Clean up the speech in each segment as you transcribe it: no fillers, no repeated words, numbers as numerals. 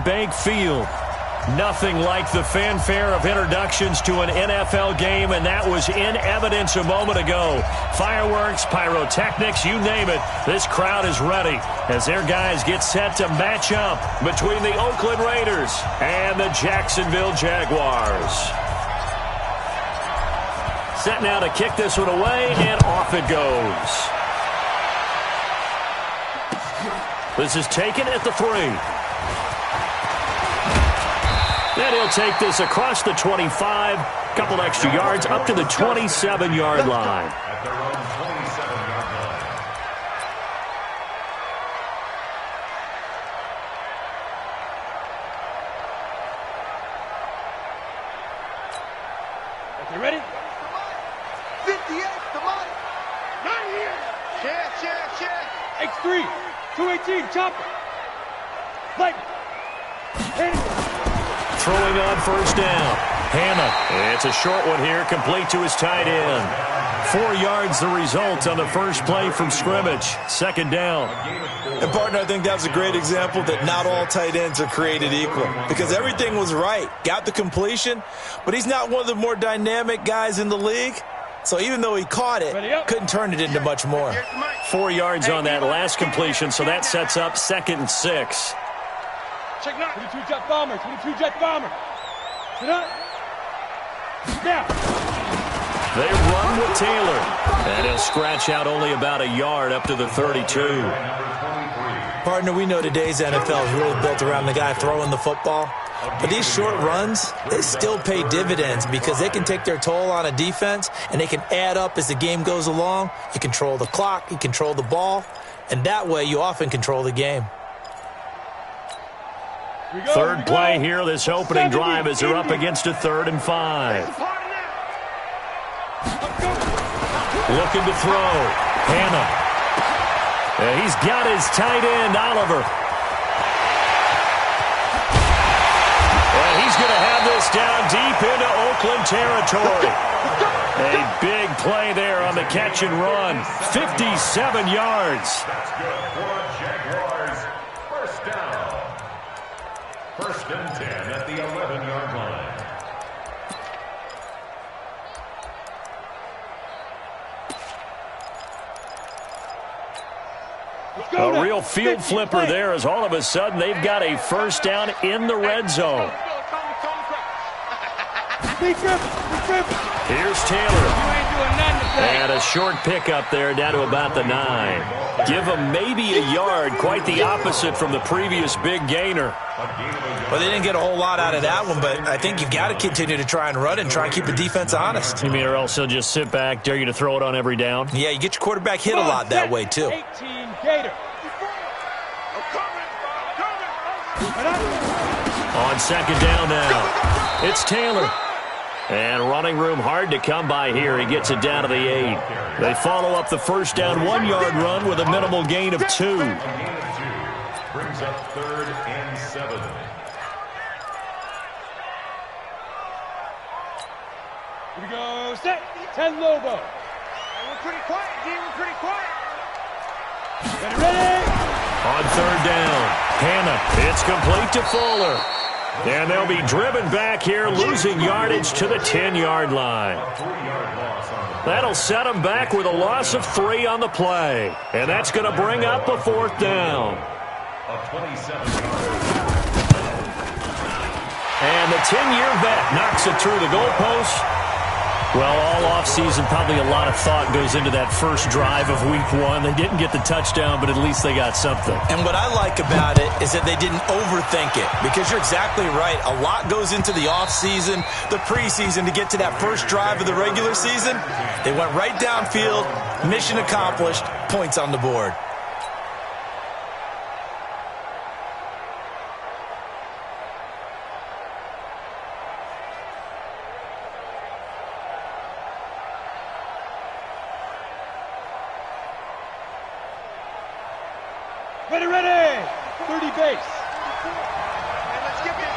Bank Field. Nothing like the fanfare of introductions to an NFL game, and that was in evidence a moment ago. Fireworks, pyrotechnics, you name it. This crowd is ready as their guys get set to match up between the Oakland Raiders and the Jacksonville Jaguars. Set now to kick this one away, and off it goes. This is taken at the 3. And he'll take this across the 25, couple extra yards up to the 27-yard line. At their own 27-yard line. You ready? 58, the money. Not here. Check. X3, 218, chopper. Light. Throwing on first down. Hannah. It's a short one here, complete to his tight end. 4 yards the result on the first play from scrimmage. Second down. And, partner, I think that's a great example that not all tight ends are created equal because everything was right. Got the completion, but he's not one of the more dynamic guys in the league. So even though he caught it, couldn't turn it into much more. 4 yards on that last completion, so that sets up 2nd and 6. Check not. 22 jet bomber. 22 jet bomber. Sit up. Now. They run with Taylor. And he'll scratch out only about a yard up to the 32. Partner, we know today's NFL is really built around the guy throwing the football. But these short runs, they still pay dividends because they can take their toll on a defense and they can add up as the game goes along. You control the clock, you control the ball, and that way you often control the game. Third play here, this opening drive as they're up against a 3rd and 5. Looking to throw. Hannah. And he's got his tight end, Oliver. And he's going to have this down deep into Oakland territory. A big play there on the catch and run. 57 yards. That's good for Jaguars. First down. 1st and 10 at the 11-yard line. A real field flipper there as all of a sudden they've got a first down in the red zone. Here's Taylor. And a short pickup there down to about the 9. Give them maybe a yard, quite the opposite from the previous big gainer. Well, they didn't get a whole lot out of that one, but I think you've got to continue to try and run and try and keep the defense honest. You mean or else they'll just sit back, dare you to throw it on every down? Yeah, you get your quarterback hit a lot that way, too. 18 Gator. On second down now, it's Taylor. And running room hard to come by here. He gets it down to the 8. They follow up the first down 1-yard run with a minimal gain of 2. Brings up 3rd and 7. Here we go. Set. 10 Lobo. We're pretty quiet, D. We're pretty quiet. Ready? On third down, Hannah. It's complete to Fuller. And they'll be driven back here, losing yardage to the 10-yard line. That'll set them back with a loss of 3 on the play. And that's going to bring up a 4th down. And the 10-year vet knocks it through the goalpost. Well, all offseason, probably a lot of thought goes into that first drive of week 1. They didn't get the touchdown, but at least they got something. And what I like about it is that they didn't overthink it, because you're exactly right. A lot goes into the offseason, the preseason, to get to that first drive of the regular season. They went right downfield, mission accomplished, points on the board. Ready. 30 base. Hey, let's get this.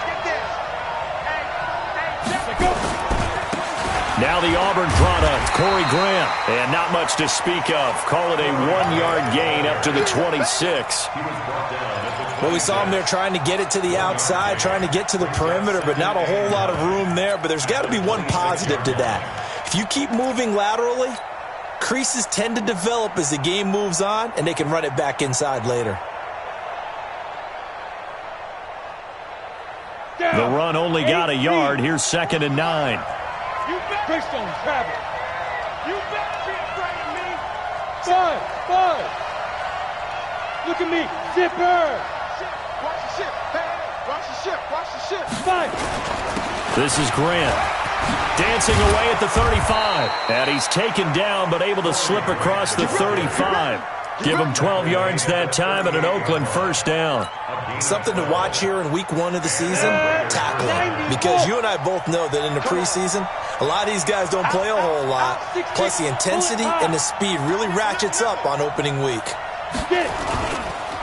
Let's go. Now the Auburn product, Corey Grant. And not much to speak of. Call it a 1-yard gain up to the 26. Well, we saw him there trying to get it to the outside, trying to get to the perimeter, but not a whole lot of room there. But there's got to be one positive to that. If you keep moving laterally, creases tend to develop as the game moves on, and they can run it back inside later. The run only got a yard. Here's 2nd and 9. You bet. Christone, travel. You better be afraid of me. Bud. Look at me. Zipper. Watch the ship. Hey, watch the ship. Fight. This is Grant. Dancing away at the 35. And he's taken down, but able to slip across the 35. Give him 12 yards that time and an Oakland first down. Something to watch here in week 1 of the season, tackling. Because you and I both know that in the preseason, a lot of these guys don't play a whole lot. Plus the intensity and the speed really ratchets up on opening week.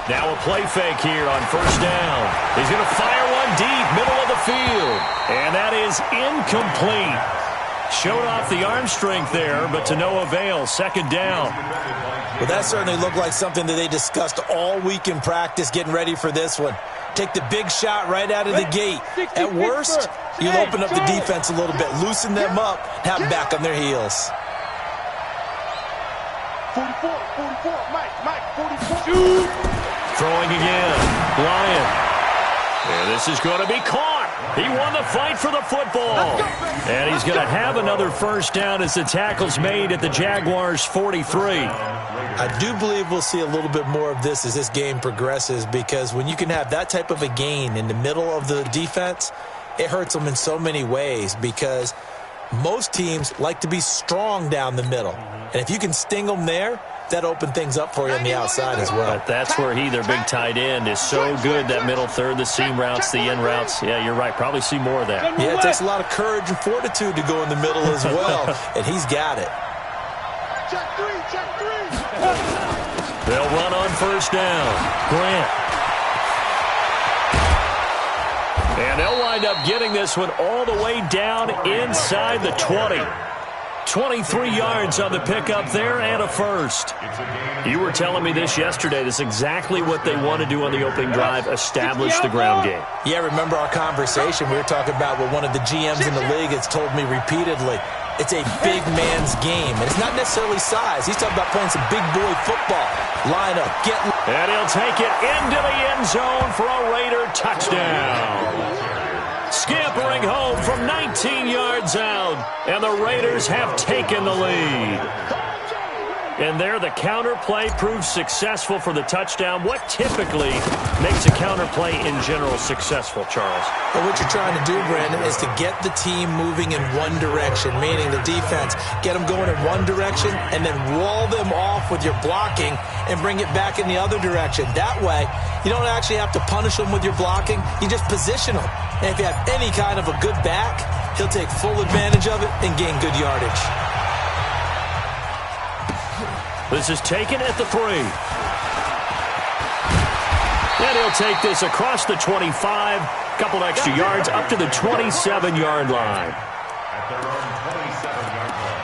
Now a play fake here on first down. He's going to fire one deep, middle of the field. And that is incomplete. Showed off the arm strength there, but to no avail. 2nd down. Well, that certainly looked like something that they discussed all week in practice getting ready for this one. Take the big shot right out of the gate. At worst, you'll open up the defense a little bit, loosen them up, have them back on their heels. 44, Mike, 44. Shoot. Throwing again. Lyon. And this is going to be caught. He won the fight for the football. And he's going to have another first down as the tackle's made at the Jaguars' 43. I do believe we'll see a little bit more of this as this game progresses, because when you can have that type of a gain in the middle of the defense, it hurts them in so many ways, because most teams like to be strong down the middle. And if you can sting them there, that open things up for you on the outside as well. But that's where their big tight end, is so good, that middle third, the seam routes, the in routes. Yeah, you're right. Probably see more of that. Yeah, it takes a lot of courage and fortitude to go in the middle as well, and he's got it. Check three. They'll run on first down. Grant. And they'll wind up getting this one all the way down inside the 20. 23 yards on the pickup there and a first. You were telling me this yesterday. This is exactly what they want to do on the opening drive, establish the ground game. Yeah, remember our conversation? We were talking about what one of the GMs in the league has told me repeatedly. It's a big man's game, and it's not necessarily size. He's talking about playing some big boy football. Line up, and he'll take it into the end zone for a Raider touchdown. Scampering home from 19 yards out, and the Raiders have taken the lead. And there, the counter play proves successful for the touchdown. What typically makes a counter play in general successful, Charles? Well, what you're trying to do, Brandon, is to get the team moving in one direction, meaning the defense, get them going in one direction, and then wall them off with your blocking and bring it back in the other direction. That way, you don't actually have to punish them with your blocking. You just position them. And if you have any kind of a good back, he'll take full advantage of it and gain good yardage. This is taken at the 3. And he'll take this across the 25. Couple extra yards up to the 27-yard line. At their own 27-yard line.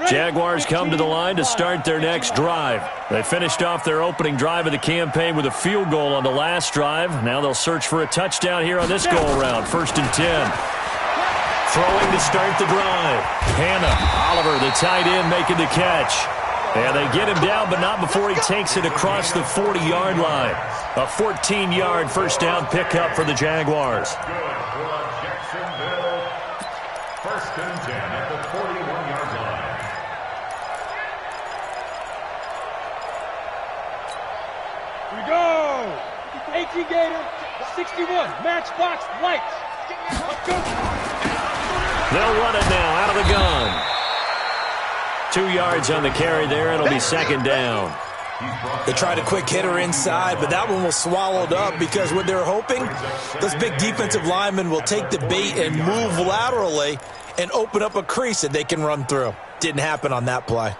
Jaguars come to the line to start their next drive. They finished off their opening drive of the campaign with a field goal on the last drive. Now they'll search for a touchdown here on this go-around. 1st and 10. Throwing to start the drive. Hannah, Oliver, the tight end, making the catch. And they get him down, but not before he takes it across the 40-yard line. A 14-yard first down pickup for the Jaguars. Good for Jacksonville. 1st and 10 at the 41-yard line. Here we go. 18 Gator, 61, matchbox lights. Let's go. They'll run it now out of the gun. 2 yards on the carry there. It'll be 2nd down. They tried a quick hitter inside, but that one was swallowed up because what they're hoping, those big defensive linemen will take the bait and move laterally and open up a crease that they can run through. Didn't happen on that play.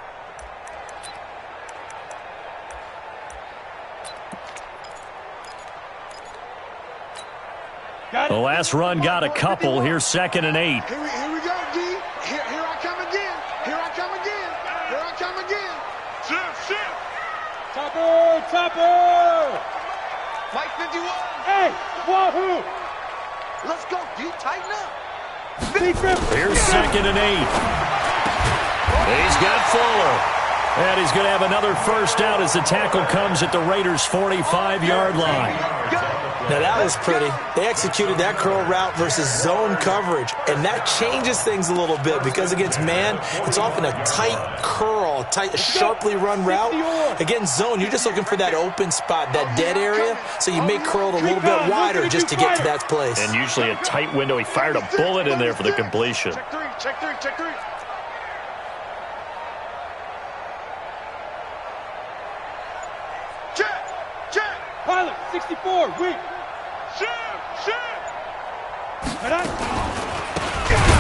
The last run got a couple. Here's 2nd and 8. Here we go, D. Here I come again. Here I come again. Here I come again. Shift. Topper. Mike 51. Hey, wahoo. Let's go, D. Tighten up. Here's 2nd and 8. He's got Fuller. And he's going to have another first down as the tackle comes at the Raiders' 45-yard line. Now that was pretty. They executed that curl route versus zone coverage, and that changes things a little bit because against man, it's often a tight curl, sharply run route. Against zone, you're just looking for that open spot, that dead area, so you may curl it a little bit wider just to get to that place. And usually a tight window. He fired a bullet in there for the completion. Check three. Check. Pilot, 64, weak. Shift.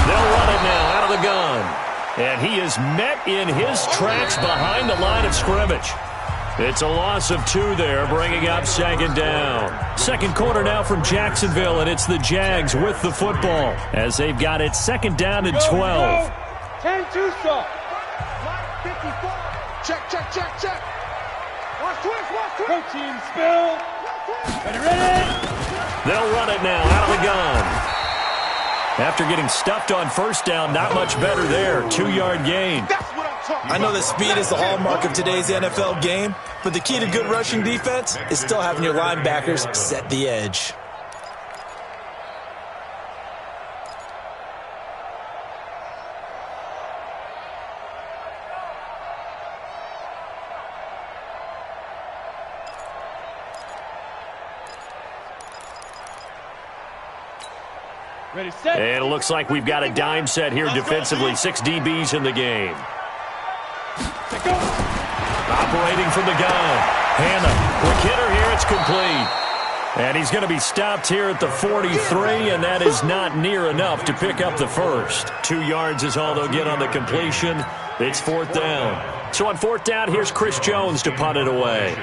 They'll run it now out of the gun. And he is met in his tracks behind the line of scrimmage. It's a loss of 2 there, bringing up 2nd down. Second quarter now from Jacksonville, and it's the Jags with the football as they've got it 2nd down and 12. 10-2 soft. Mike 54. Check. Watch twist. Protein spill. Ready. They'll run it now out of the gun. After getting stuffed on first down, not much better there. 2-yard gain. That's what I'm talking about. I know that speed is the hallmark of today's NFL game, but the key to good rushing defense is still having your linebackers set the edge. Ready, set. And it looks like we've got a dime set here defensively. 6 DBs in the game. Operating from the gun. Hannah, quick hitter here. It's complete. And he's going to be stopped here at the 43, and that is not near enough to pick up the first. 2 yards is all they'll get on the completion. It's 4th down. So on 4th down, here's Chris Jones to punt it away.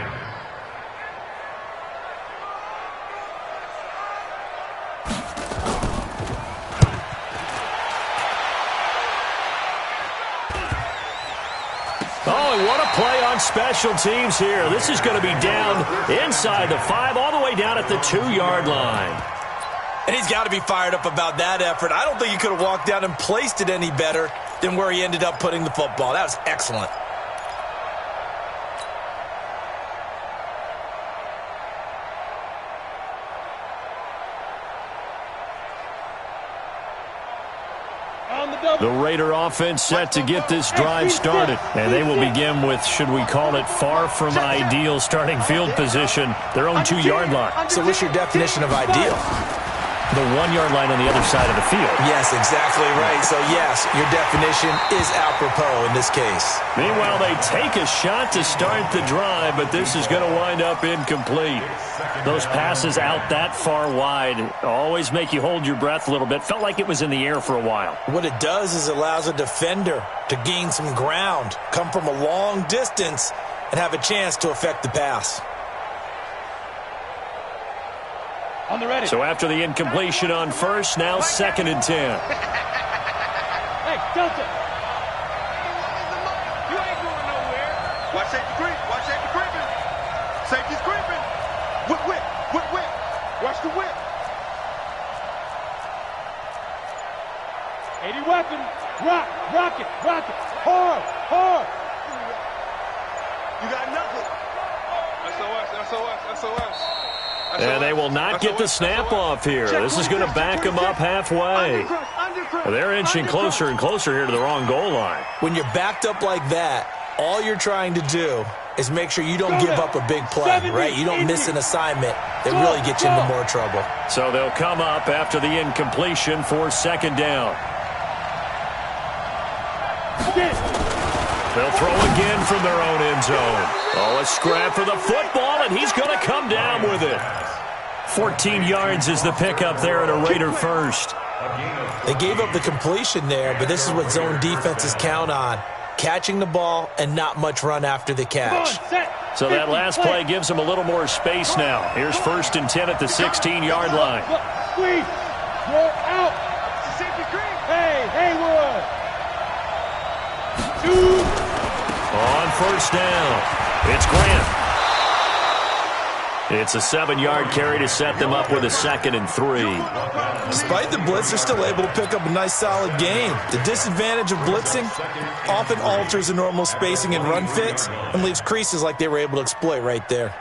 What a play on special teams here. This is going to be down inside the 5, all the way down at the 2-yard line. And he's got to be fired up about that effort. I don't think he could have walked down and placed it any better than where he ended up putting the football. That was excellent. The Raider offense set to get this drive started. And they will begin with, should we call it, far from ideal starting field position, their own 2-yard line. So what's your definition of ideal? The 1-yard line on the other side of the field. Yes, exactly right. So, yes, your definition is apropos in this case. Meanwhile, they take a shot to start the drive, but this is going to wind up incomplete. Those passes out that far wide always make you hold your breath a little bit. Felt like it was in the air for a while. What it does is it allows a defender to gain some ground, come from a long distance, and have a chance to affect the pass. On the ready. So after the incompletion on first, now 2nd and 10. Hey, Delta. You ain't going nowhere. Watch safety creep. Watch safety creeping. Safety's creeping. Whip. Watch the whip. 80 weapon. Rock it. Hard. You got nothing. SOS. And they will not get the snap off here. This is going to back them up halfway. They're inching closer and closer here to the wrong goal line. When you're backed up like that, all you're trying to do is make sure you don't give up a big play, right? You don't miss an assignment that really gets you into more trouble. So they'll come up after the incompletion for 2nd down. They'll throw again from their own end zone. Oh, a scrap for the football, and he's going to come down with it. 14 yards is the pickup there at a Raider first. They gave up the completion there, but this is what zone defenses count on. Catching the ball and not much run after the catch. So that last play gives them a little more space now. Here's 1st and 10 at the 16-yard line. Squeeze. Roll out. Hey, Haywood. 2. On 1st down, it's Grant. It's a 7-yard carry to set them up with a 2nd and 3. Despite the blitz, they're still able to pick up a nice, solid gain. The disadvantage of blitzing often alters the normal spacing and run fits and leaves creases like they were able to exploit right there.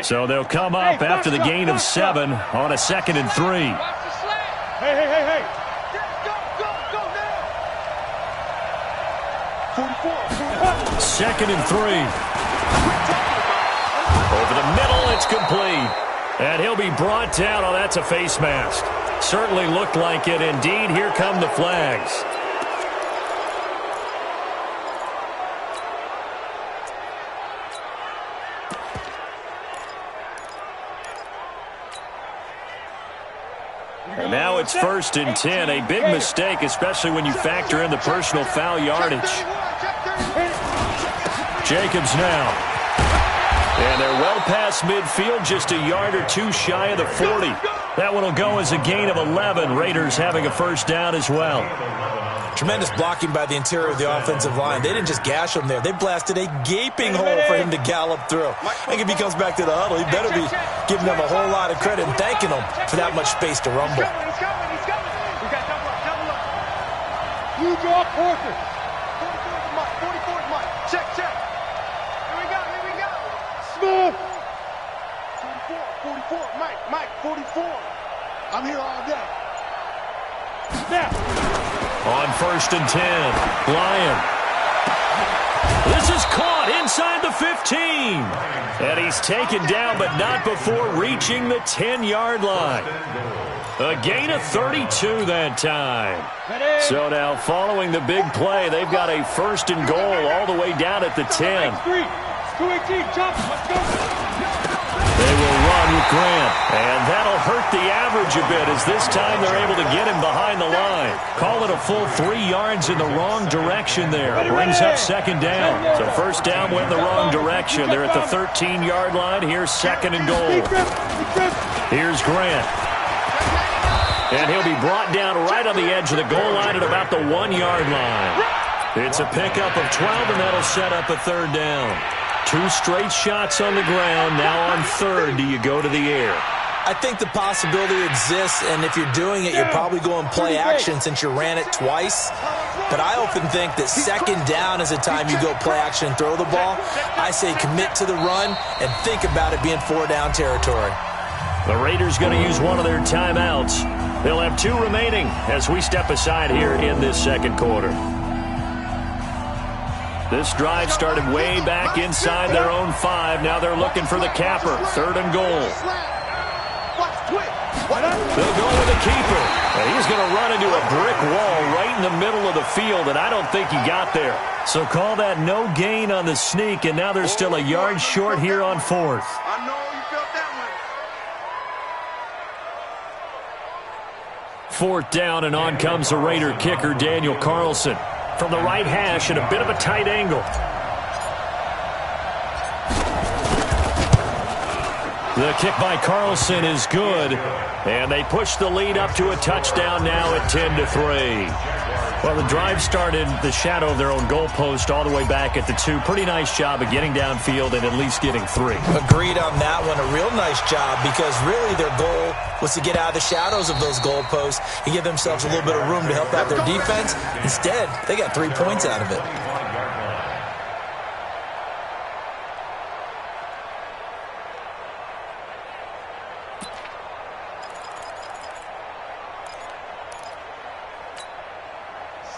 So they'll come up after the gain of 7 on a 2nd and 3. Hey. Go. 2nd and 3. Over the middle, it's complete. And he'll be brought down. Oh, that's a face mask. Certainly looked like it. Indeed, here come the flags. And now it's 1st and 10. A big mistake, especially when you factor in the personal foul yardage. Jacobs now. And they're well past midfield, just a yard or 2 shy of the 40. That one will go as a gain of 11. Raiders having a 1st down as well. Tremendous blocking by the interior of the offensive line. They didn't just gash him there. They blasted a gaping hole for him to gallop through. I think if he comes back to the huddle, he better be giving them a whole lot of credit and thanking them for that much space to rumble. He's coming. We got double up. You draw Porter. 44 is Mike. Check. Here we go. Smith. 44. Mike, 44. I'm here all day. Snap. On 1st and 10, Lyon. This is caught inside the 15. And he's taken down, but not before reaching the 10-yard line. A gain of 32 that time. So now following the big play, they've got a 1st and goal all the way down at the 10. 218, chop. Let's go. They will run with Grant, and that'll hurt the average a bit as this time they're able to get him behind the line. Call it a full 3 yards in the wrong direction there. Brings up 2nd down. So 1st down went in the wrong direction. They're at the 13-yard line. Here's 2nd and goal. Here's Grant. And he'll be brought down right on the edge of the goal line at about the 1-yard line. It's a pickup of 12, and that'll set up a 3rd down. 2 straight shots on the ground. Now on 3rd, do you go to the air? I think the possibility exists, and if you're doing it, you're probably going play action since you ran it twice. But I often think that 2nd down is the time you go play action and throw the ball. I say commit to the run and think about it being 4-down territory. The Raiders going to use one of their timeouts. They'll have 2 remaining as we step aside here in this 2nd quarter. This drive started way back inside their own 5. Now they're looking for the capper. 3rd and goal. They'll go with the keeper. And he's going to run into a brick wall right in the middle of the field, and I don't think he got there. So call that no gain on the sneak, and now they're still a yard short here on 4th. I know you felt that one. 4th down, and on comes the Raider kicker, Daniel Carlson. From the right hash at a bit of a tight angle. The kick by Carlson is good. And they push the lead up to a touchdown now at 10-3. Well, the drive started the shadow of their own goalpost all the way back at the 2. Pretty nice job of getting downfield and at least getting 3. Agreed on that one. A real nice job because really their goal was to get out of the shadows of those goalposts and give themselves a little bit of room to help out their defense. Instead, they got 3 points out of it.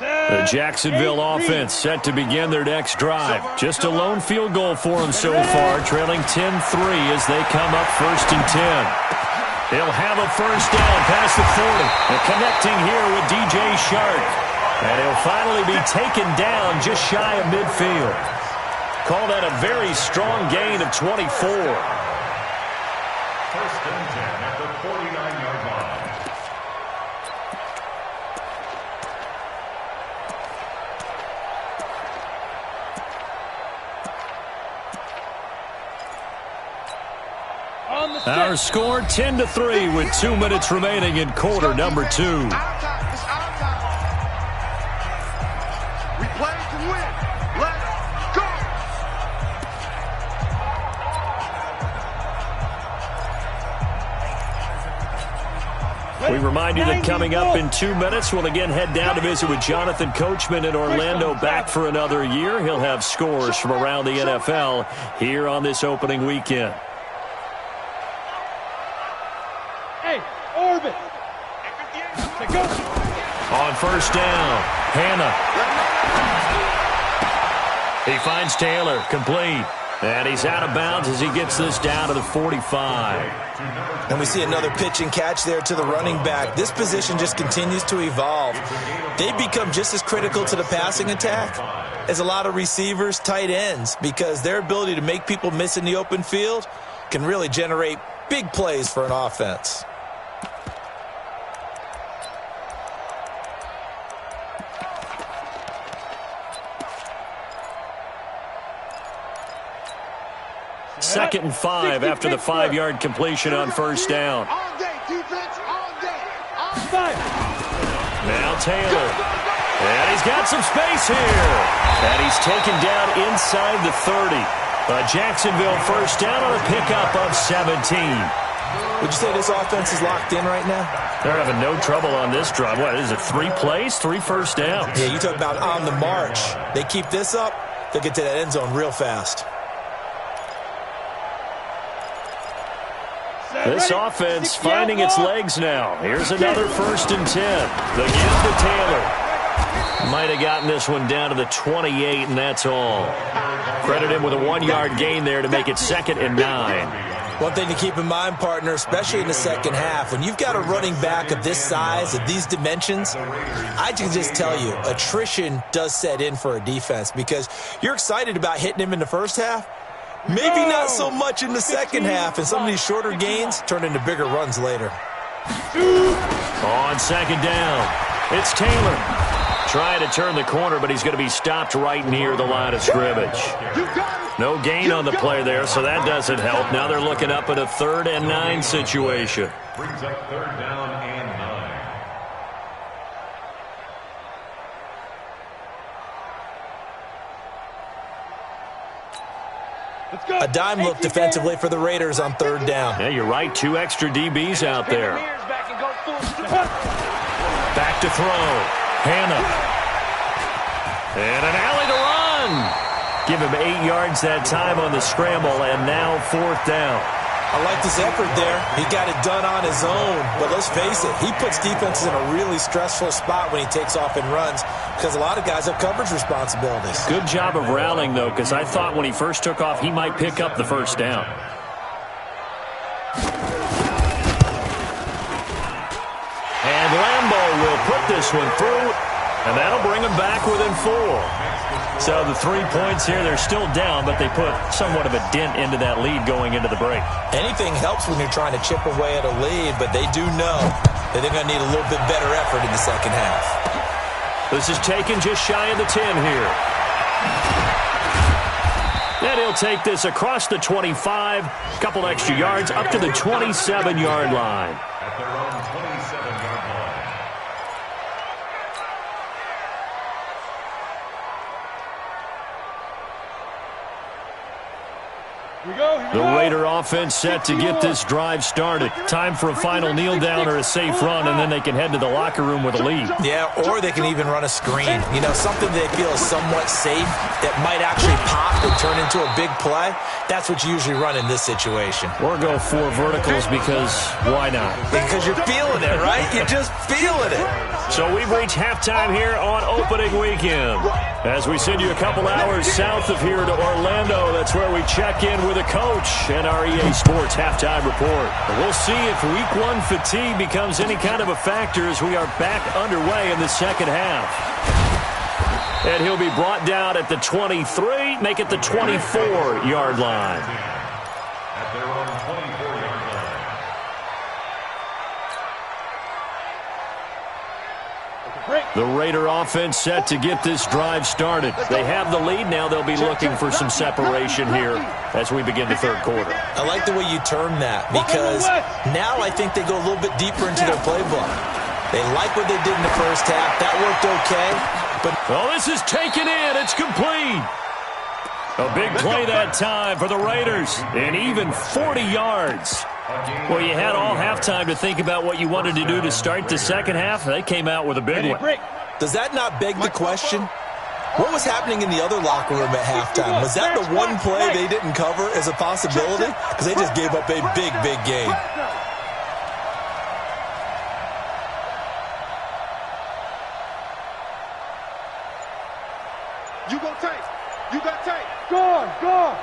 The Jacksonville offense set to begin their next drive. Just a lone field goal for them so far, trailing 10-3 as they come up 1st and 10. They'll have a 1st down past the 40. And connecting here with DJ Shark. And he'll finally be taken down just shy of midfield. Call that a very strong gain of 24. First and 10 at the 49-yard line. Our score 10-3 with 2 minutes remaining in quarter number 2. It's our time. We play to win. Let's go. We remind you that coming up in 2 minutes, we'll again head down to visit with Jonathan Coachman in Orlando, back for another year. He'll have scores from around the NFL here on this opening weekend. Hey, Orbit. Go. On first down, Hannah. He finds Taylor, complete. And he's out of bounds as he gets this down to the 45. And we see another pitch and catch there to the running back. This position just continues to evolve. They become just as critical to the passing attack as a lot of receivers, tight ends, because their ability to make people miss in the open field can really generate big plays for an offense. Second and 5 after the 5-yard completion on first down. All day, defense, all day. Now Taylor. And he's got some space here. And he's taken down inside the 30. Jacksonville first down on a pickup of 17. Would you say this offense is locked in right now? They're having no trouble on this drive. What is it, 3 plays, 3 first downs? Yeah, you talk about on the march. They keep this up, they'll get to that end zone real fast. This offense finding its legs now. Here's another first and 10. The give to Taylor. Might have gotten this one down to the 28, and that's all. Credit him with a 1-yard gain there to make it 2nd and 9. One thing to keep in mind, partner, especially in the second half, when you've got a running back of this size, of these dimensions, I can just tell you, attrition does set in for a defense because you're excited about hitting him in the first half. Maybe not so much in the second half, and some of these shorter gains turn into bigger runs later. On second down, it's Taylor. Trying to turn the corner, but he's going to be stopped right near the line of scrimmage. No gain on the play there, so that doesn't help. Now they're looking up at a 3rd and 9 situation. Brings up 3rd down and 9. A dime look defensively for the Raiders on 3rd down. Yeah, you're right. 2 extra DBs out there. Back to throw. Hannah. And an alley to run. Give him 8 yards that time on the scramble, and now 4th down. I like this effort there. He got it done on his own. But let's face it, he puts defenses in a really stressful spot when he takes off and runs because a lot of guys have coverage responsibilities. Good job of rallying, though, because I thought when he first took off, he might pick up the first down. And Lambeau will put this one through, and that'll bring him back within 4. So the 3 points here, they're still down, but they put somewhat of a dent into that lead going into the break. Anything helps when you're trying to chip away at a lead, but they do know that they're going to need a little bit better effort in the second half. This is taken just shy of the 10 here. And he'll take this across the 25, a couple extra yards, up to the 27-yard line. At their own 27-yard line. The Raider offense set to get this drive started. Time for a final kneel down or a safe run, and then they can head to the locker room with a lead. Yeah, or they can even run a screen. You know, something they feel is somewhat safe that might actually pop and turn into a big play. That's what you usually run in this situation. Or go 4 verticals because why not? Because you're feeling it, right? You're just feeling it. So we've reached halftime here on opening weekend. As we send you a couple hours south of here to Orlando, that's where we check in with a coach. coach and our EA Sports halftime report. We'll see if Week 1 fatigue becomes any kind of a factor as we are back underway in the second half. And he'll be brought down at the 23, make it the 24-yard line. At their own 24-yard line. The Raider offense set to get this drive started. They have the lead. Now they'll be looking for some separation here as we begin the third quarter. I like the way you term that because now I think they go a little bit deeper into their playbook. They like what they did in the first half. That worked okay. But this is taken in. It's complete. A big play that time for the Raiders, and even 40 yards. Well, you had all halftime to think about what you wanted to do to start the second half. They came out with a big one. Does that not beg the question? What was happening in the other locker room at halftime? Was that the one play they didn't cover as a possibility? Because they just gave up a big, big game. You go tight. You got tight. Gone.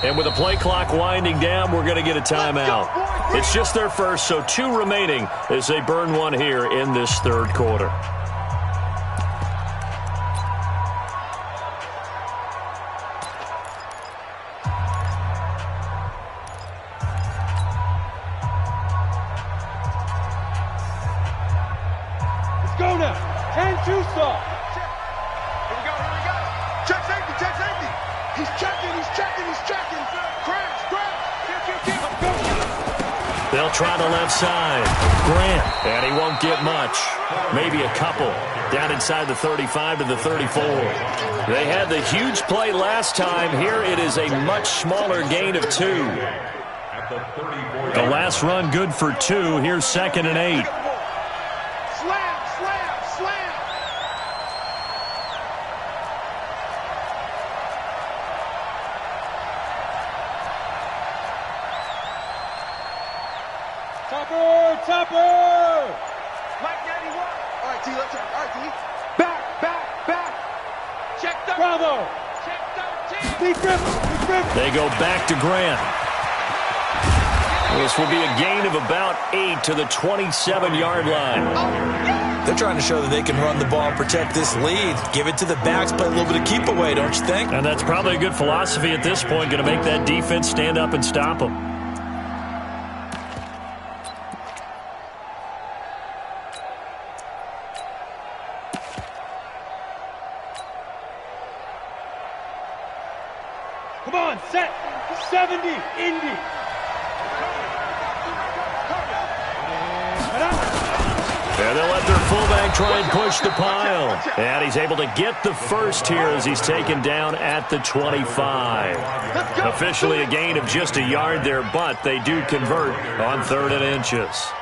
And with the play clock winding down, we're going to get a timeout. It's just their first, so 2 remaining as they burn one here in this third quarter. Let's go now. 10-2 stop. Here we go. Check safety. He's checking. Crash. They'll try the left side. Grant, and he won't get much. Maybe a couple. Down inside the 35 to the 34. They had the huge play last time. Here it is a much smaller gain of 2. The last run good for 2. Here's 2nd and 8. Slam. Topper! Mike 91. All right, T, let's check. All right, T. Back. Check 13. Bravo. Check 13. Steve Griffin. They go back to Grant. This will be a gain of about 8 to the 27-yard line. They're trying to show that they can run the ball and protect this lead. Give it to the backs, play a little bit of keep away, don't you think? And that's probably a good philosophy at this point, going to make that defense stand up and stop them. Come on, set. 70, Indy. And they'll let their fullback try and push the pile. And he's able to get the first here as he's taken down at the 25. Officially a gain of just a yard there, but they do convert on 3rd and inches.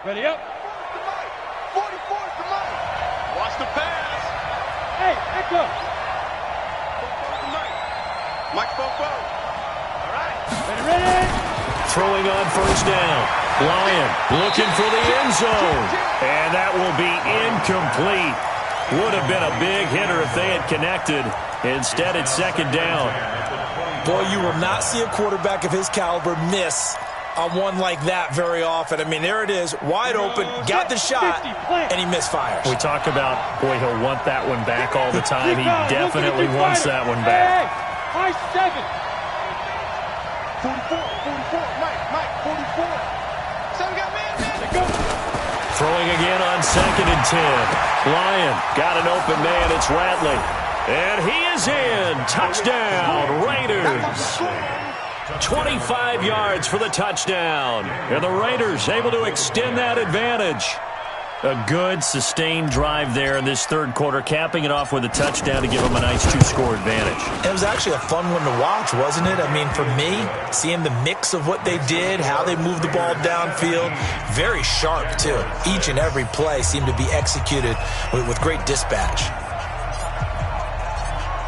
Ready up. 44's the Mike. Watch the pass. Hey, Echo. Mike Fofo. All right. Ready. Throwing on first down. Lyon looking for the end zone. And that will be incomplete. Would have been a big hitter if they had connected. Instead, it's 2nd down. Boy, you will not see a quarterback of his caliber miss on one like that very often. I mean, there it is, wide open, got the shot, and he misfires. We talk about, boy, he'll want that one back all the time. He definitely wants that one back. High 7. 44, Mike, 44. So we got man. Go. Throwing again on 2nd and 10. Lyon got an open man. It's Ratley. And he is in. Touchdown, Raiders. 25 yards for the touchdown. And the Raiders able to extend that advantage. A good, sustained drive there in this third quarter, capping it off with a touchdown to give them a nice 2-score advantage. It was actually a fun one to watch, wasn't it? I mean, for me, seeing the mix of what they did, how they moved the ball downfield, very sharp, too. Each and every play seemed to be executed with great dispatch.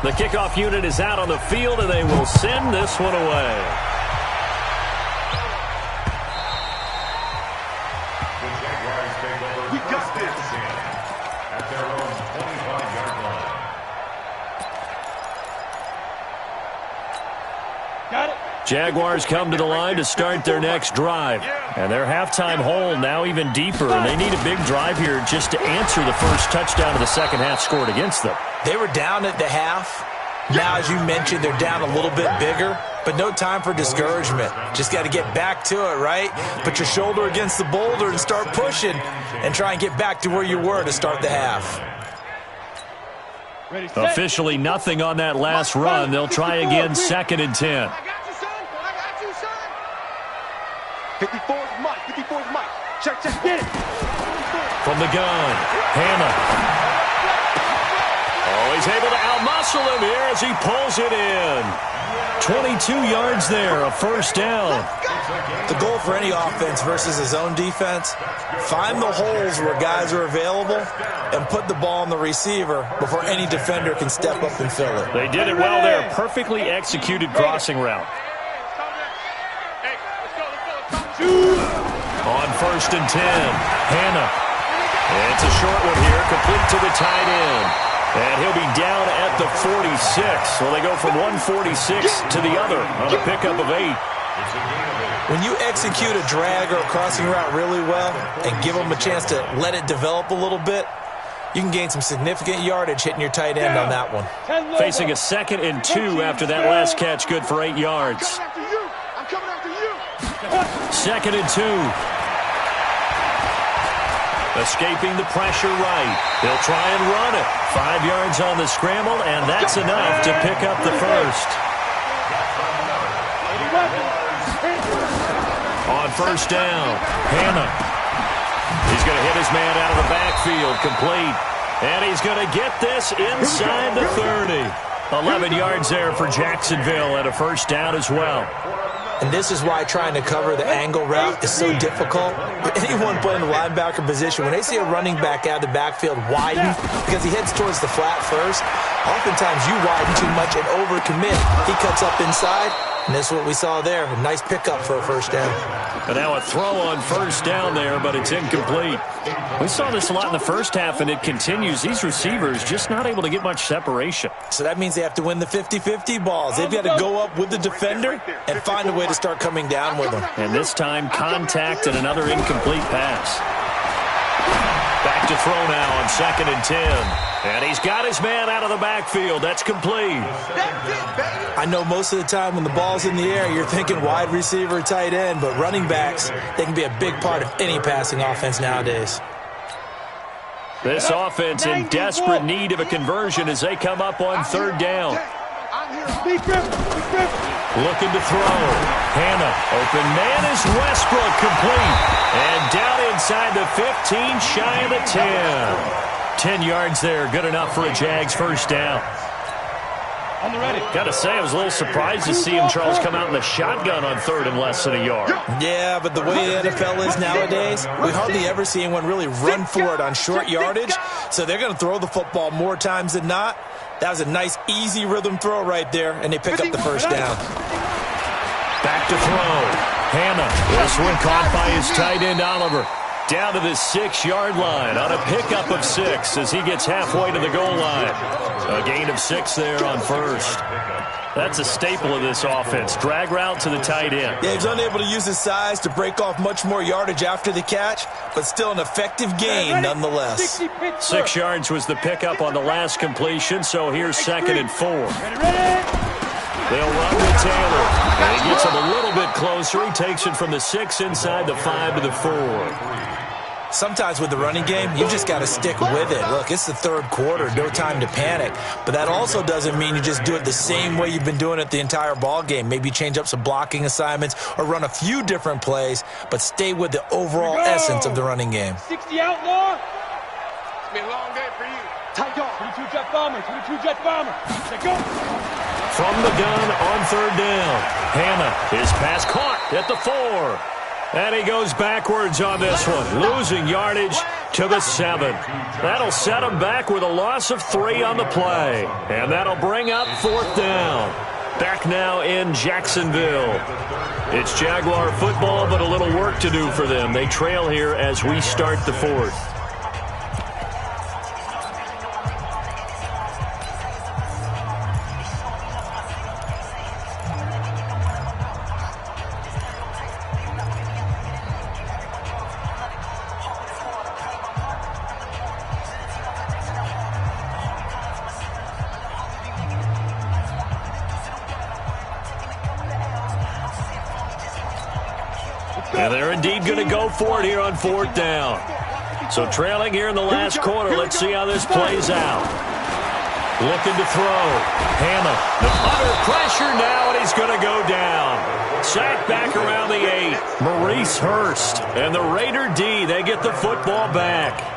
The kickoff unit is out on the field, and they will send this one away. The Jaguars Jaguars come to the line to start their next drive. And their halftime hole now even deeper. And they need a big drive here just to answer the first touchdown of the second half scored against them. They were down at the half. Now, as you mentioned, they're down a little bit bigger, but no time for discouragement. Just got to get back to it, right? Put your shoulder against the boulder and start pushing and try and get back to where you were to start the half. Officially nothing on that last run. They'll try again, 2nd and 10. I got you, son. I got you, son. 54's Mike. 54's Mike. Check, get it. From the gun, Hannah. Oh, he's able to outmuscle him here as he pulls it in. 22 yards there, a first down. The goal for any offense versus his own defense, find the holes where guys are available and put the ball on the receiver before any defender can step up and fill it. They did it well there. Perfectly executed crossing route. On 1st and 10, Hannah. It's a short one here, complete to the tight end. And he'll be down at the 46. So they go from 146 to the other on a pickup of 8. When you execute a drag or a crossing route really well and give them a chance to let it develop a little bit, you can gain some significant yardage hitting your tight end on that one. Facing a 2nd and 2 after that last catch, good for 8 yards. I'm coming after you. 2nd and 2. Escaping the pressure right. They'll try and run it. 5 yards on the scramble, and that's enough to pick up the first. On 1st down, Hannah. He's going to hit his man out of the backfield, complete. And he's going to get this inside the 30. 11 yards there for Jacksonville and a first down as well. And this is why trying to cover the angle route is so difficult. Anyone playing the linebacker position, when they see a running back out of the backfield widen because he heads towards the flat first, oftentimes you widen too much and overcommit. He cuts up inside, and this is what we saw there. A nice pickup for a first down. And now a throw on 1st down there, but it's incomplete. We saw this a lot in the first half, and it continues. These receivers just not able to get much separation. So that means they have to win the 50-50 balls. They've got to go up with the defender and find a way to start coming down with them. And this time, contact and another incomplete pass. Back to throw now on 2nd and 10. And he's got his man out of the backfield. That's complete. I know most of the time when the ball's in the air, you're thinking wide receiver, tight end, but running backs, they can be a big part of any passing offense nowadays. This offense in desperate need of a conversion as they come up on 3rd down. Looking to throw. Hannah, open man is Westbrook, complete. And down inside the 15, shy of the 10. 10 yards there, good enough for a Jags first down. On the ready. Got to say, I was a little surprised to see him, Charles, come out in the shotgun on 3rd and less than a yard. Yeah, but the way the NFL is nowadays, we hardly ever see anyone really run for it on short yardage, so they're going to throw the football more times than not. That was a nice, easy rhythm throw right there, and they pick up the first down. Back to throw. Hannah, this one caught by his tight end, Oliver. Down to the 6-yard line on a pickup of 6 as he gets halfway to the goal line. A gain of 6 there on 1st. That's a staple of this offense. Drag route to the tight end. Yeah, he's unable to use his size to break off much more yardage after the catch, but still an effective gain nonetheless. 6 yards was the pickup on the last completion, so here's 2nd and 4. They'll run with Taylor. And he gets him a little bit closer. He takes it from the 6 inside the 5 to the 4. Sometimes with the running game, you just got to stick with it. Look, it's the 3rd quarter, no time to panic. But that also doesn't mean you just do it the same way you've been doing it the entire ball game. Maybe change up some blocking assignments or run a few different plays, but stay with the overall essence of the running game. 60 outlaw. It's been a long day for you. Tight dog. 22 jet bomber. 22 jet bomber. Let's go. From the gun on 3rd down. Hannah, his pass caught at the 4. And he goes backwards on this one, losing yardage to the 7. That'll set him back with a loss of 3 on the play. And that'll bring up 4th down. Back now in Jacksonville. It's Jaguar football, but a little work to do for them. They trail here as we start the 4th. And they're indeed going to go for it here on 4th down. So trailing here in the last quarter. Let's see how this plays out. Looking to throw. Hannah, the under pressure now, and he's going to go down. Sacked back around the 8. Maurice Hurst. And the Raider D, they get the football back.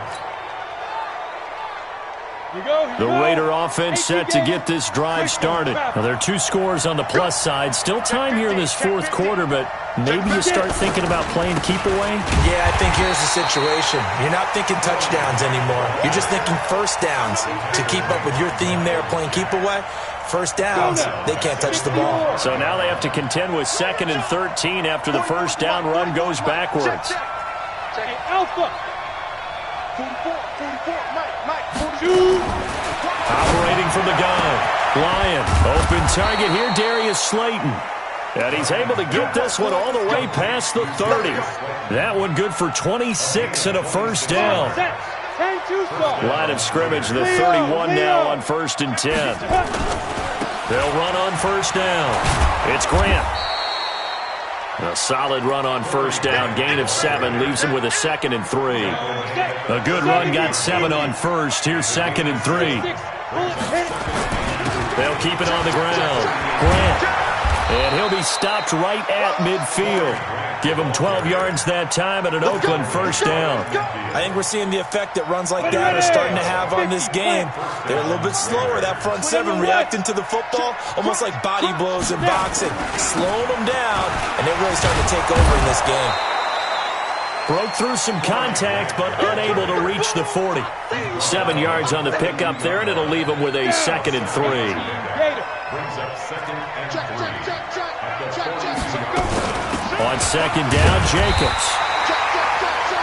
The Raider offense set to get this drive started. Now, there are 2 scores on the plus side. Still time here in this 4th quarter, but maybe you start thinking about playing keep away? Yeah, I think here's the situation. You're not thinking touchdowns anymore. You're just thinking first downs. To keep up with your theme there, playing keep away, first downs, they can't touch the ball. So now they have to contend with 2nd and 13 after the first down run goes backwards. Alpha. 44, Mike, 42. Operating from the gun. Lyon, open target here, Darius Slayton. And he's able to get this one all the way past the 30. That one good for 26 and a first down. Line of scrimmage, the 31 now on 1st and 10. They'll run on first down. It's Grant. A solid run on first down. Gain of 7 leaves him with a 2nd and 3. A good run got 7 on first. Here's 2nd and 3. They'll keep it on the ground. Grant. And he'll be stopped right at midfield. Give him 12 yards that time at an Oakland first down. I think we're seeing the effect that runs like that are starting to have on this game. They're a little bit slower, that front 7, reacting to the football, almost like body blows in boxing. Slowing them down, and they're really starting to take over in this game. Broke through some contact, but unable to reach the 40. 7 yards on the pickup there, and it'll leave him with a 2nd and 3. Brings up 2nd and 3. On 2nd down, Jacobs.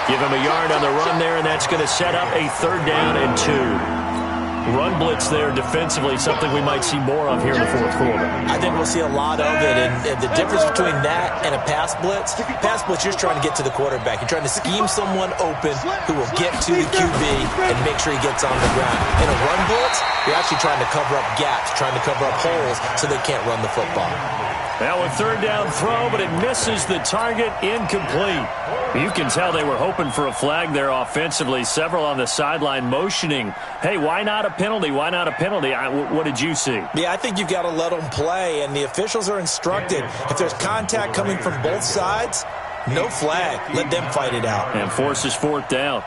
Give him a yard on the run there, and that's going to set up a 3rd down and 2. Run blitz there defensively, something we might see more of here in the 4th quarter. I think we'll see a lot of it, and the difference between that and a pass blitz, you're just trying to get to the quarterback. You're trying to scheme someone open who will get to the QB and make sure he gets on the ground. In a run blitz, you're actually trying to cover up gaps, trying to cover up holes so they can't run the football. Now a 3rd down throw, but it misses the target, incomplete. You can tell they were hoping for a flag there offensively. Several on the sideline motioning, hey, why not a penalty? Why not a penalty? What did you see? Yeah, I think you've got to let them play, and the officials are instructed. If there's contact coming from both sides, no flag. Let them fight it out. And forces 4th down.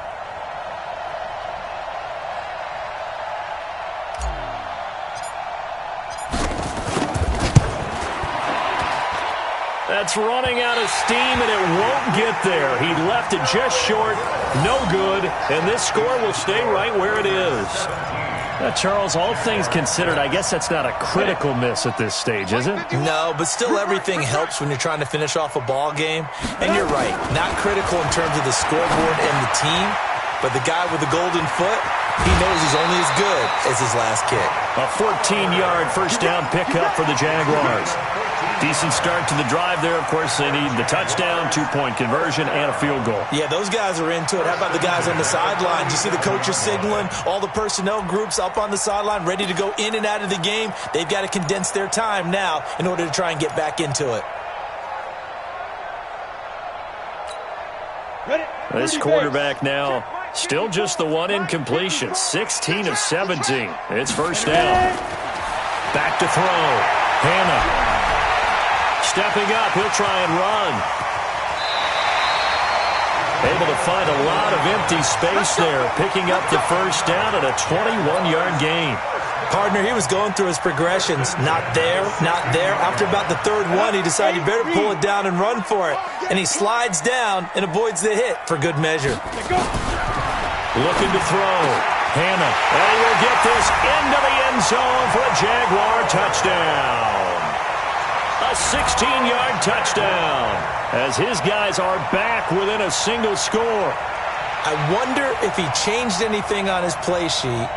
That's running out of steam, and it won't get there. He left it just short, no good, and this score will stay right where it is. Now, Charles, all things considered, I guess that's not a critical miss at this stage, is it? No, but still everything helps when you're trying to finish off a ball game. And you're right, not critical in terms of the scoreboard and the team, but the guy with the golden foot, he knows he's only as good as his last kick. A 14-yard first down pickup for the Jaguars. Decent start to the drive there. Of course, they need the touchdown, 2-point conversion, and a field goal. Yeah, those guys are into it. How about the guys on the sideline? You see the coaches signaling, all the personnel groups up on the sideline, ready to go in and out of the game. They've got to condense their time now in order to try and get back into it. This quarterback now, still just the one incompletion. 16 of 17. It's first down. Back to throw. Hannah. Stepping up, he'll try and run. Able to find a lot of empty space there, picking up the first down at a 21-yard gain. Partner, he was going through his progressions. Not there, not there. After about the 3rd one, he decided he better pull it down and run for it. And he slides down and avoids the hit for good measure. Looking to throw. Hannah. And he will get this into the end zone for a Jaguar touchdown. A 16-yard touchdown as his guys are back within a single score. I wonder if he changed anything on his play sheet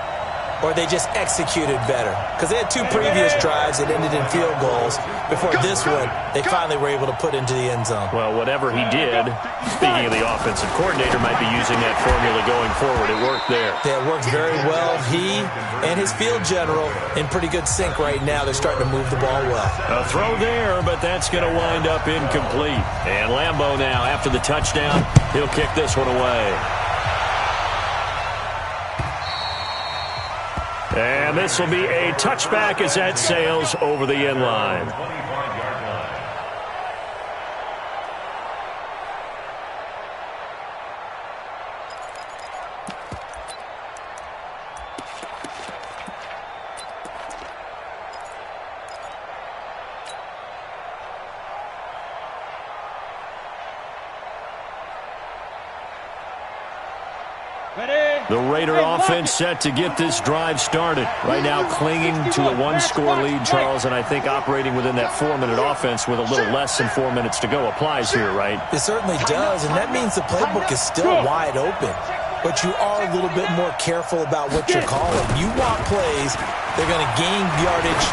or they just executed better? Because they had 2 previous drives that ended in field goals. Before this one, they finally were able to put into the end zone. Well, whatever he did, speaking of the offensive coordinator, might be using that formula going forward. It worked there. Yeah, it worked very well. He and his field general in pretty good sync right now. They're starting to move the ball well. A throw there, but that's going to wind up incomplete. And Lambeau now, after the touchdown, he'll kick this one away. And this will be a touchback as that sails over the end line. The Raider offense set to get this drive started. Right now clinging to a 1-score lead, Charles, and I think operating within that 4-minute offense with a little less than 4 minutes to go applies here, right? It certainly does, and that means the playbook is still wide open. But you are a little bit more careful about what you're calling. You want plays, they're going to gain yardage,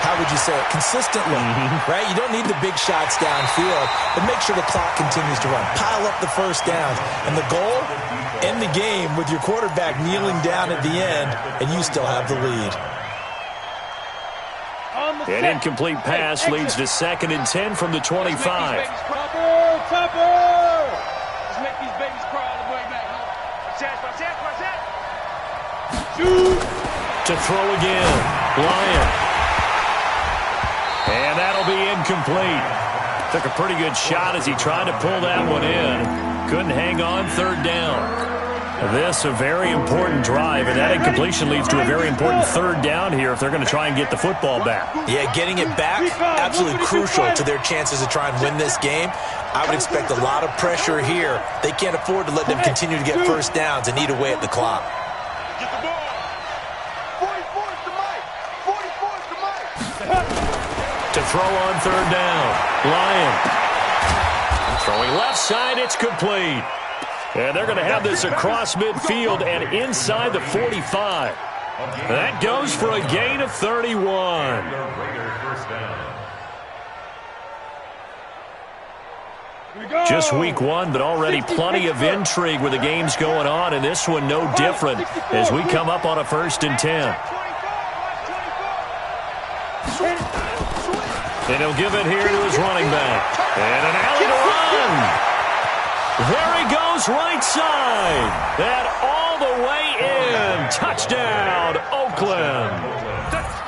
how would you say it, consistently, right? You don't need the big shots downfield, but make sure the clock continues to run. Pile up the first downs. And the goal? End the game with your quarterback kneeling down at the end, and you still have the lead. An incomplete pass leads to 2nd and 10 from the 25. Topper! Just make these babies cry all the way back home. Shoot! To throw again. Lyon. And that'll be incomplete. Took a pretty good shot as he tried to pull that one in. Couldn't hang on, 3rd down. This a very important drive, and that incompletion leads to a very important 3rd down here if they're going to try and get the football back. Yeah, getting it back, absolutely crucial to their chances to try and win this game. I would expect a lot of pressure here. They can't afford to let them continue to get first downs and eat away at the clock. Get the ball. 44 is the mic. 44 is the mic. To throw on 3rd down. Lyon. Throwing left side, it's complete. And they're going to have this across midfield and inside the 45. That goes for a gain of 31. Just week 1, but already plenty of intrigue with the games going on, and this one no different as we come up on a 1st and 10. And he'll give it here to his running back. And an alley to run. There he goes, right side. And all the way in. Touchdown, Oakland.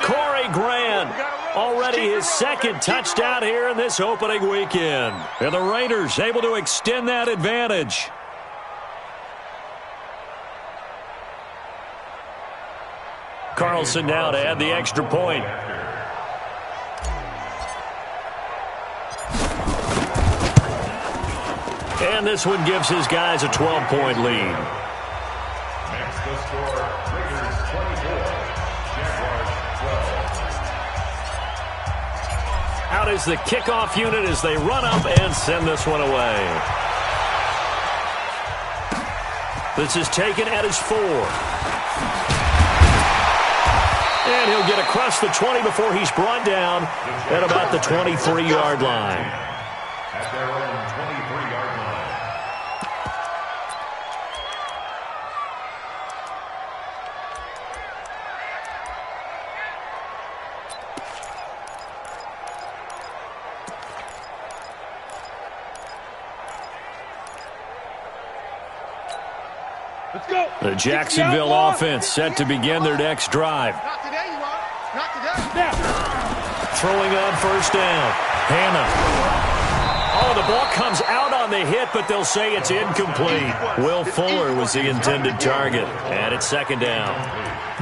Corey Grant, already his 2nd touchdown here in this opening weekend. And the Raiders able to extend that advantage. Carlson now to add the extra point. And this one gives his guys a 12-point lead. Next to score, Raiders 24, Jaguars 12. Out is the kickoff unit as they run up and send this one away. This is taken at his 4. And he'll get across the 20 before he's brought down at about the 23-yard line. At their own 23-yard line. Let's go. The Jacksonville offense set to begin their next drive. Not today, you are. Not today. Now. Throwing on 1st down. Hannah. Oh, the ball comes out on the hit, but they'll say it's incomplete. Will Fuller was the intended target. And it's 2nd down.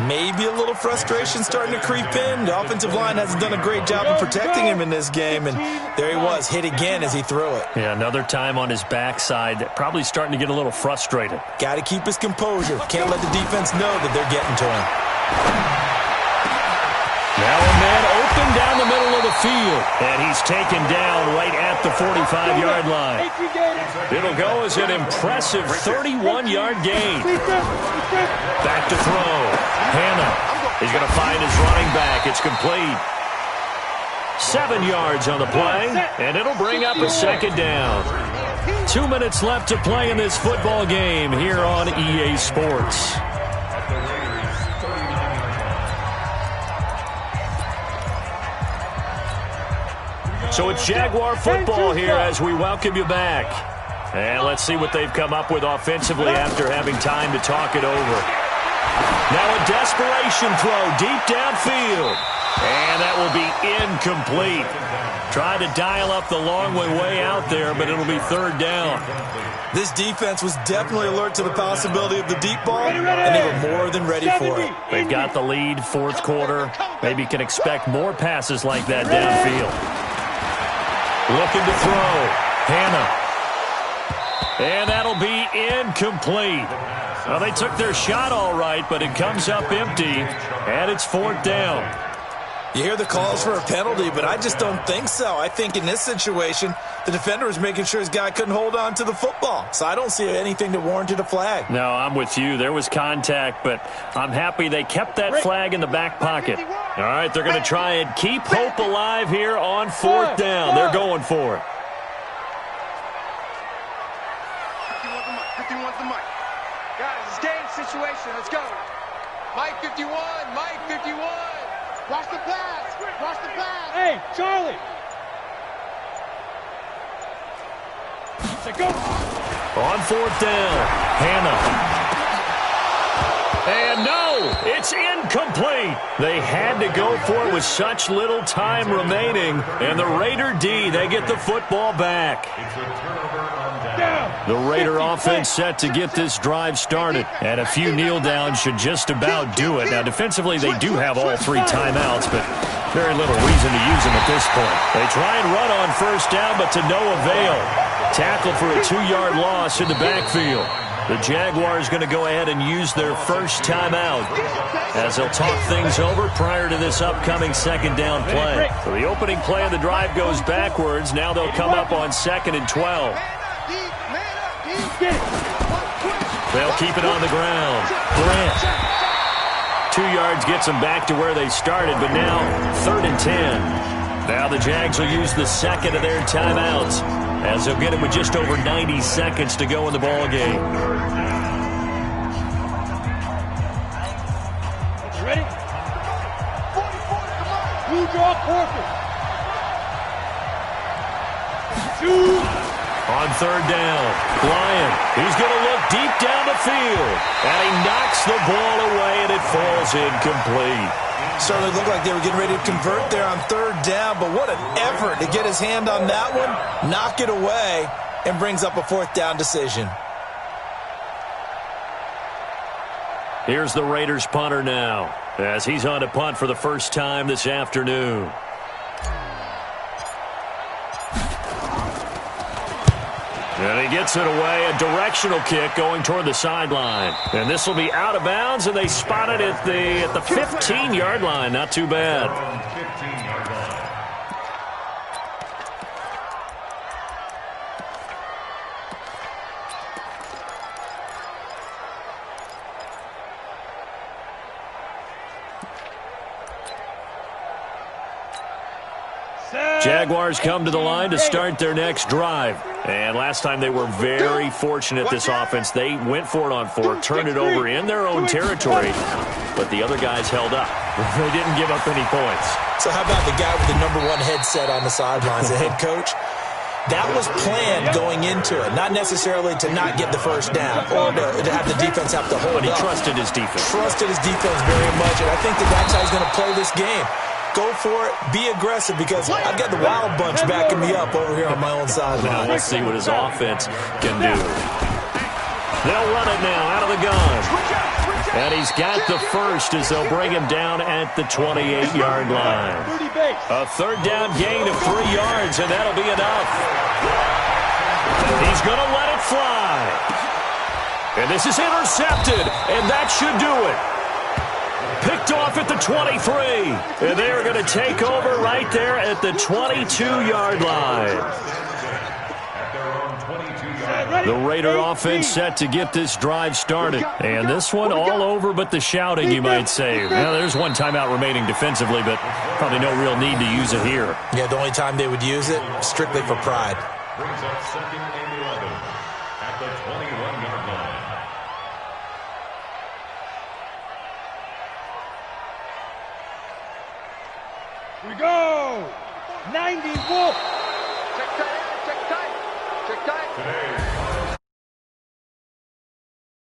Maybe a little frustration starting to creep in. The offensive line hasn't done a great job of protecting him in this game, and there he was, hit again as he threw it. Yeah, another time on his backside, probably starting to get a little frustrated. Got to keep his composure. Can't let the defense know that they're getting to him. Now a man open down the middle of the field, and he's taken down right at the 45-yard line. It'll go as an impressive 31-yard gain. Back to throw. Hannah. He's going to find his running back. It's complete. 7 yards on the play, and it'll bring up a second down. 2 minutes left to play in this football game here on EA Sports. So it's Jaguar football here as we welcome you back. And let's see what they've come up with offensively after having time to talk it over. Now a desperation throw deep downfield. And that will be incomplete. Try to dial up the long way out there, but it'll be third down. This defense was definitely alert to the possibility of the deep ball, and they were more than ready for it. They've got the lead, fourth quarter. Maybe can expect more passes like that downfield. Looking to throw. Hannah. And that'll be incomplete. Well, they took their shot all right, but it comes up empty, and it's fourth down. You hear the calls for a penalty, but I just don't think so. I think in this situation, the defender was making sure his guy couldn't hold on to the football. So I don't see anything that warranted a flag. No, I'm with you. There was contact, but I'm happy they kept that flag in the back pocket. All right, they're going to try and keep hope alive here on fourth down. They're going for it. 51's the mic. Guys, it's game situation. Let's go. Mike 51, Mike 51. Watch the pass. Watch the pass. Hey, Charlie. Go. On fourth down, Hannah. And no, it's incomplete. They had to go for it with such little time remaining. And the Raider D, they get the football back. The Raider offense set to get this drive started. And a few kneel downs should just about do it. Now, defensively, they do have all 3 timeouts, but very little reason to use them at this point. They try and run on first down, but to no avail. Tackle for a 2-yard loss in the backfield. The Jaguars going to go ahead and use their first timeout as they'll talk things over prior to this upcoming second down play. So the opening play of the drive goes backwards. Now they'll come up on 2nd and 12. They'll keep it on the ground. Grant. 2 yards gets them back to where they started, but now 3rd and 10. Now the Jags will use the second of their timeouts as they'll get it with just over 90 seconds to go in the ball game. Ready? Blue draw Corpus. 2. On third down, Lyon. He's going to look deep down the field. And he knocks the ball away, and it falls incomplete. Certainly looked like they were getting ready to convert there on third down, but what an effort to get his hand on that one, knock it away, and brings up a fourth down decision. Here's the Raiders punter now, as he's on to punt for the first time this afternoon. And he gets it away, a directional kick going toward the sideline. And this will be out of bounds, and they spot it at the 15-yard line. Not too bad. Jaguars come to the line to start their next drive. And last time they were very fortunate, this offense. They went for it on 4, turned it over in their own territory, but the other guys held up. They didn't give up any points. So how about the guy with the number 1 headset on the sidelines, the head coach? That was planned going into it, not necessarily to not get the first down or to have the defense have to hold up. But he trusted his defense. Trusted his defense very much, and I think that's how he's going to play this game. Go for it. Be aggressive because I've got the Wild Bunch backing me up over here on my own sideline. Now we'll see what his offense can do. They'll run it now out of the gun. And he's got the first as they'll bring him down at the 28-yard line. A third down gain of 3 yards, and that'll be enough. He's going to let it fly. And this is intercepted, and that should do it. Picked off at the 23. And they are going to take over right there at the 22-yard line. At their own 22-yard line. The Raider offense set to get this drive started. And this one all over but the shouting, you might say. Well, there's one timeout remaining defensively, but probably no real need to use it here. Yeah, the only time they would use it, strictly for pride. Brings up 2nd and 11 at the 21-yard line. Here we go. 90 Wolf.